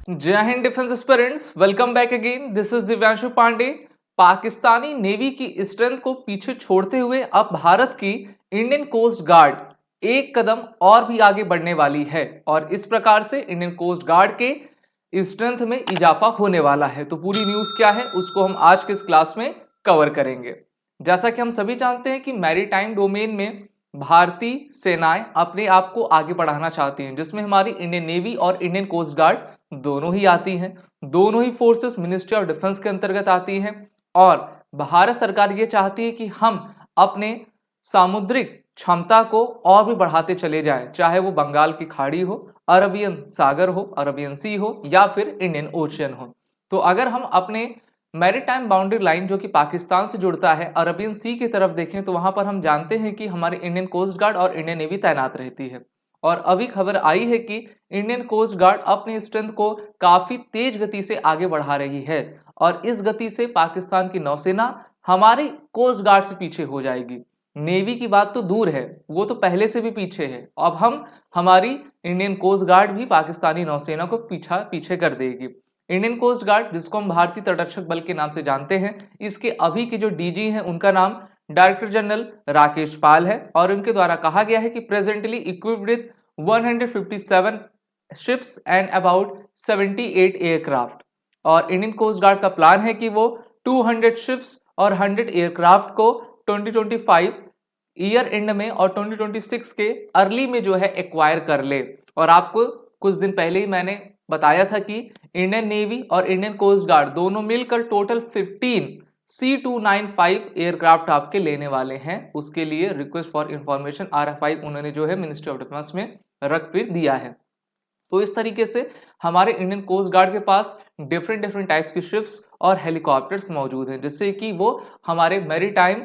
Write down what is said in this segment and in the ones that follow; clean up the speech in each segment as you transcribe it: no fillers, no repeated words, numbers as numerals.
जय हिंद defence aspirants, welcome back again. This is Divyanshu Pandey. Pakistani navy की स्ट्रेंथ को पीछे छोड़ते हुए अब भारत की इंडियन कोस्ट गार्ड एक कदम और भी आगे बढ़ने वाली है और इस प्रकार से इंडियन कोस्ट गार्ड के स्ट्रेंथ में इजाफा होने वाला है। तो पूरी न्यूज क्या है उसको हम आज के इस क्लास में कवर करेंगे। जैसा कि हम सभी जानते हैं कि मैरीटाइम डोमेन में भारतीय सेनाएं अपने आप को आगे बढ़ाना चाहती हैं, जिसमें हमारी इंडियन नेवी और इंडियन कोस्ट गार्ड दोनों ही आती हैं। दोनों ही फोर्सेस मिनिस्ट्री ऑफ डिफेंस के अंतर्गत आती हैं और भारत सरकार ये चाहती है कि हम अपने सामुद्रिक क्षमता को और भी बढ़ाते चले जाएं, चाहे वो बंगाल की खाड़ी हो, अरबियन सागर हो, अरबियन सी हो या फिर इंडियन ओशियन हो। तो अगर हम अपने मैरीटाइम बाउंड्री लाइन जो कि पाकिस्तान से जुड़ता है अरबियन सी की तरफ देखें तो वहां पर हम जानते हैं कि हमारी इंडियन कोस्ट गार्ड और इंडियन नेवी तैनात रहती है। और अभी खबर आई है कि इंडियन कोस्ट गार्ड अपनी स्ट्रेंथ को काफी तेज गति से आगे बढ़ा रही है और इस गति से पाकिस्तान की नौसेना हमारी कोस्ट गार्ड से पीछे हो जाएगी। नेवी की बात तो दूर है, वो तो पहले से भी पीछे है। अब हमारी इंडियन कोस्ट गार्ड भी पाकिस्तानी नौसेना को पीछे कर देगी। इंडियन कोस्ट गार्ड, जिसको हम भारतीय तटरक्षक बल के नाम से जानते हैं, इसके अभी के जो डीजी हैं उनका नाम डायरेक्टर जनरल राकेश पाल है और उनके द्वारा कहा गया है कि presently equipped with 157 ships and about 78 aircraft. और इंडियन कोस्ट गार्ड का प्लान है कि वो 200 शिप्स और 100 एयरक्राफ्ट को 2025 ईयर एंड में और 2026 के अर्ली में जो है एक्वायर कर ले। और आपको कुछ दिन पहले ही मैंने बताया था कि इंडियन नेवी और इंडियन कोस्ट गार्ड दोनों मिलकर टोटल 15 C295 एयरक्राफ्ट आपके लेने वाले हैं। उसके लिए रिक्वेस्ट फॉर इंफॉर्मेशन RFI उन्होंने जो है मिनिस्ट्री ऑफ डिफेंस में रख भी दिया है। तो इस तरीके से हमारे इंडियन कोस्ट गार्ड के पास डिफरेंट टाइप्स की शिप्स और हेलीकॉप्टर्स मौजूद हैं, जिससे कि वो हमारे मैरीटाइम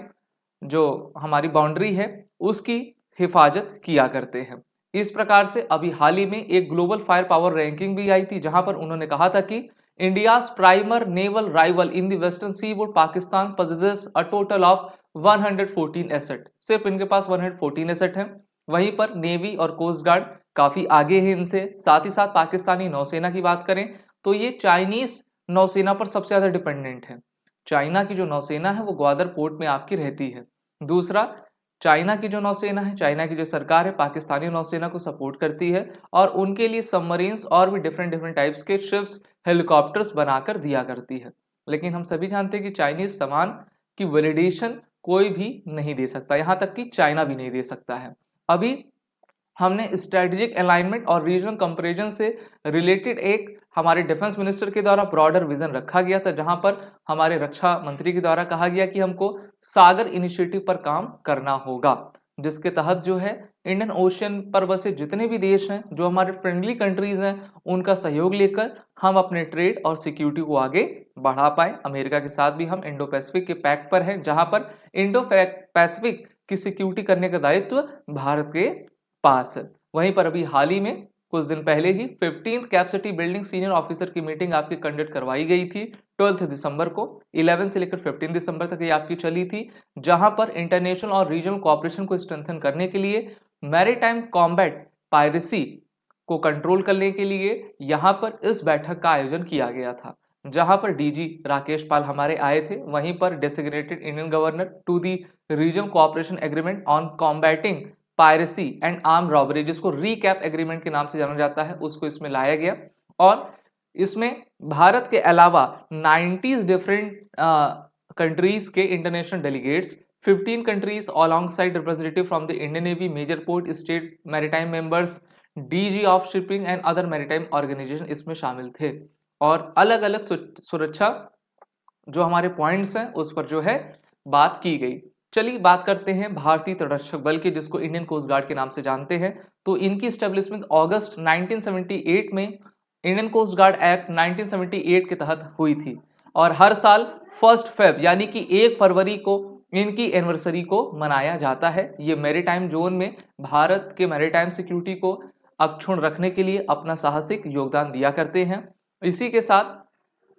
जो हमारी बाउंड्री है उसकी हिफाजत किया करते हैं। इस प्रकार से अभी हाल ही में एक ग्लोबल फायर पावर रैंकिंग भी आई थी, जहां पर उन्होंने कहा था कि India's primary naval rival in the western sea would Pakistan possesses a total of 114 asset. सिर्फ इनके पास 114 एसेट हैं। वहीं पर नेवी और कोस्ट गार्ड काफी आगे है इनसे। साथ ही साथ पाकिस्तानी नौसेना की बात करें तो ये चाइनीज नौसेना पर सबसे ज्यादा डिपेंडेंट है। चाइना की जो नौसेना है वो ग्वादर पोर्ट में आपकी रहती है। दूसरा, चाइना की जो नौसेना है, चाइना की जो सरकार है, पाकिस्तानी नौसेना को सपोर्ट करती है और उनके लिए सबमरीन्स और भी डिफरेंट टाइप्स के शिप्स, हेलीकॉप्टर्स बनाकर दिया करती है। लेकिन हम सभी जानते हैं कि चाइनीज सामान की वैलिडेशन कोई भी नहीं दे सकता, यहां तक कि चाइना भी नहीं दे सकता है। अभी हमने स्ट्रेटेजिक अलाइनमेंट और रीजनल कंपैरिजन से रिलेटेड एक हमारे डिफेंस मिनिस्टर के द्वारा ब्रॉडर विजन रखा गया था, जहां पर हमारे रक्षा मंत्री के द्वारा कहा गया कि हमको सागर इनिशिएटिव पर काम करना होगा, जिसके तहत जो है इंडियन ओशियन पर बसे जितने भी देश हैं जो हमारे फ्रेंडली कंट्रीज हैं उनका सहयोग लेकर हम अपने ट्रेड और सिक्योरिटी को आगे बढ़ा पाए। अमेरिका के साथ भी हम इंडो पैसिफिक के पैक्ट पर हैं, जहां पर इंडो पैसिफिक की सिक्योरिटी करने का दायित्व भारत के पास है। वहीं पर अभी हाल ही में कुछ दिन पहले ही 15th capacity building senior officer की मीटिंग आपकी कंडक्ट करवाई गई थी 12 दिसंबर को। 11 से लेकर 15 दिसंबर तक ये आपकी चली थी, जहां पर इंटरनेशनल और रीजनल कोऑपरेशन को स्ट्रेंथन करने के लिए, मैरीटाइम कॉम्बैट पायरेसी को कंट्रोल करने के लिए यहां पर इस बैठक का आयोजन किया गया था, जहां पर डीजी राकेश पाल हमारे आए थे। वहीं पर designated Indian governor to the regional cooperation agreement on combating piracy and arm robbery, जिसको रीकैप एग्रीमेंट के नाम से जाना जाता है, उसको इसमें लाया गया। और इसमें भारत के अलावा 90 डिफरेंट कंट्रीज के international delegates, 15 countries alongside representative from the Indian navy, major port state maritime members, DG of shipping and other maritime organisation इसमें शामिल थे। और अलग अलग सुरक्षा जो हमारे पॉइंट्स हैं उस पर जो है बात की गई। चलिए बात करते हैं भारतीय तटरक्षक बल की, जिसको इंडियन कोस्ट गार्ड के नाम से जानते हैं। तो इनकी स्टेब्लिशमेंट अगस्त 1978 में इंडियन कोस्ट गार्ड एक्ट 1978 के तहत हुई थी और हर साल 1 फेब यानी कि 1 फरवरी को इनकी एनिवर्सरी को मनाया जाता है। ये मैरीटाइम जोन में भारत के मैरीटाइम सिक्योरिटी को अक्षुण्ण रखने के लिए अपना साहसिक योगदान दिया करते हैं। इसी के साथ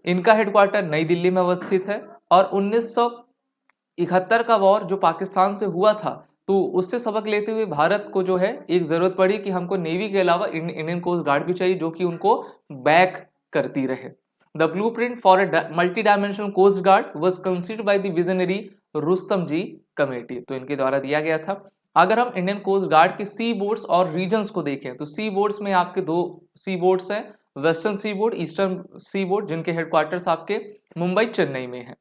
इनका हेडक्वार्टर नई दिल्ली में अवस्थित है और 1971 का वॉर जो पाकिस्तान से हुआ था, तो उससे सबक लेते हुए भारत को जो है एक जरूरत पड़ी कि हमको नेवी के अलावा इंडियन कोस्ट गार्ड भी चाहिए, जो कि उनको बैक करती रहे। The blueprint for a multi dimensional coast guard was considered by the visionary Rustamji committee. तो इनके द्वारा दिया गया था। अगर हम इंडियन कोस्ट गार्ड के सी बोर्ड्स और रीजन्स को देखें तो सी बोर्ड्स में आपके दो सी बोर्ड्स हैं, western sea board, eastern sea board, जिनके हेडक्वार्टर्स आपके मुंबई चेन्नई में है।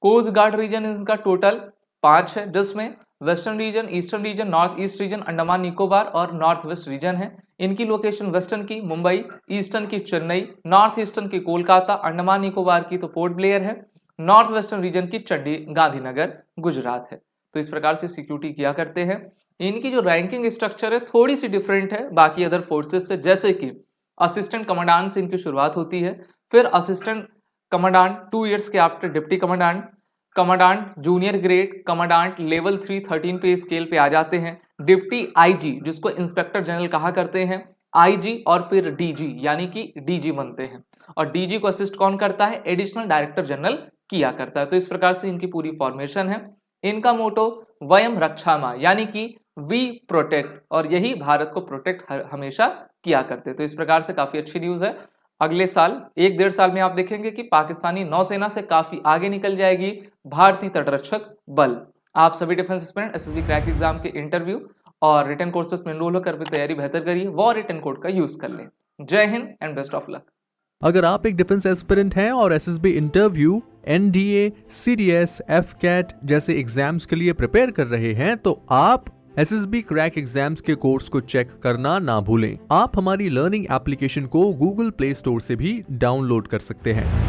कोस्ट गार्ड रीजन इनका टोटल 5 है, जिसमें western region, eastern region, north east region, Andaman Nicobar और नॉर्थ वेस्ट रीजन है। इनकी लोकेशन वेस्टर्न की मुंबई, ईस्टर्न की चेन्नई, नॉर्थ ईस्टर्न की कोलकाता, अंडमान निकोबार की तो पोर्ट ब्लेयर है, नॉर्थ वेस्टर्न रीजन की गांधीनगर गुजरात है। तो इस प्रकार से सिक्योरिटी किया करते हैं। इनकी जो रैंकिंग स्ट्रक्चर है थोड़ी सी डिफरेंट है बाकी अदर फोर्सेस से, जैसे कि असिस्टेंट कमांडेंट से इनकी शुरुआत होती है, फिर असिस्टेंट कमांडेंट 2 ईयर्स के after deputy commandant, commandant junior grade, commandant level 3 13 पे स्केल पे आ जाते हैं, डिप्टी आईजी जिसको इंस्पेक्टर जनरल कहा करते हैं, आईजी और फिर डीजी यानी कि डीजी बनते हैं। और डीजी को असिस्ट कौन करता है? एडिशनल डायरेक्टर जनरल किया करता है। तो इस प्रकार से इनकी पूरी फॉर्मेशन है। इनका मोटो वयम रक्षामा यानी कि वी प्रोटेक्ट, और यही भारत को प्रोटेक्ट हमेशा किया करते। तो इस प्रकार से काफी अच्छी न्यूज है। अगले साल 1-1.5 साल में आप देखेंगे कि पाकिस्तानी नौसेना से काफी आगे निकल जाएगी भारतीय तटरक्षक बल। आप सभी defence aspirant SSB crack exam के इंटरव्यू और रिटन कोर्सेस में एनरोल होकर तैयारी बेहतर करिए, वो रिटन कोड का यूज कर लें। जय Hind and best of luck. अगर आप एक डिफेंस एस्पिरेंट हैं और SSB interview, NDA, CDS, AFCAT जैसे एग्जाम्स के लिए प्रिपेयर कर रहे हैं तो आप एसएसबी क्रैक एग्जाम्स के कोर्स को चेक करना ना भूलें। आप हमारी लर्निंग एप्लीकेशन को गूगल प्ले स्टोर से भी डाउनलोड कर सकते हैं।